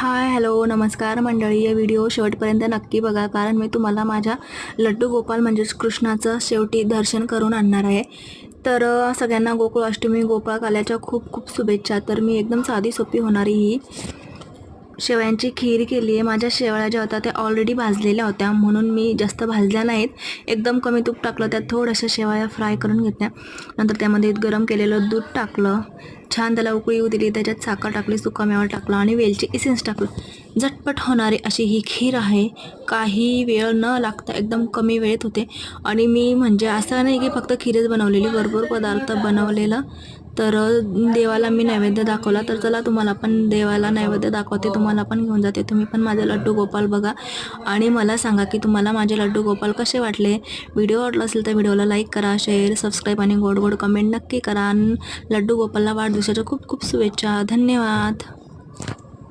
Hi hello नमस्कार मंडळी, या व्हिडिओ शेवटपर्यंत नक्की बघा, कारण मी तुम्हाला माझ्या लड्डू गोपाल म्हणजेच कृष्णाचं शेवटी दर्शन करून आणणार आहे। तर सगळ्यांना गोकुळाष्टमी गोपाळकाल्याच्या खूप खूप शुभेच्छा। तर मी एकदम साधी सोपी होणारी ही शेवयांची खीर केली आहे। माझ्या शेवया ज्या होत्या त्या ऑलरेडी भाजलेल्या होत्या, म्हणून मी जास्त भाजल्या नाहीत, एकदम कमी तूप टाकलं, त्यात थोड्याशा शेवया फ्राय करून घेतल्या। नंतर त्यामध्ये गरम केलेलं दूध टाकलं, छान त्याला उकळी येऊ दिली, त्याच्यात साखर टाकली, सुकामेवा टाकला आणि वेलची इसेन्स टाकलं। झटपट होणारी अशी ही खीर आहे, काही वेळ न लागता एकदम कमी वेळेत होते। आणि मी म्हणजे असं नाही की फक्त खीरच बनवलेली, भरपूर पदार्थ बनवलेलं। तर देवाला मी नैवेद्य दाखवला, तर चला तुम्हाला पण देवाला नैवेद्य दाखवते, तुम्हाला पण घेऊन जाते। तुम्ही पण माझे लड्डू गोपाल बघा आणि मला सांगा की तुम्हाला माझे लड्डू गोपाल कसे वाटले। व्हिडिओ आवडला असेल तर व्हिडिओला लाईक करा, शेअर, सबस्क्राईब आणि गोड गोड कमेंट नक्की करा। लड्डू गोपालला वाढदिवसाच्या खूप खूप शुभेच्छा। धन्यवाद।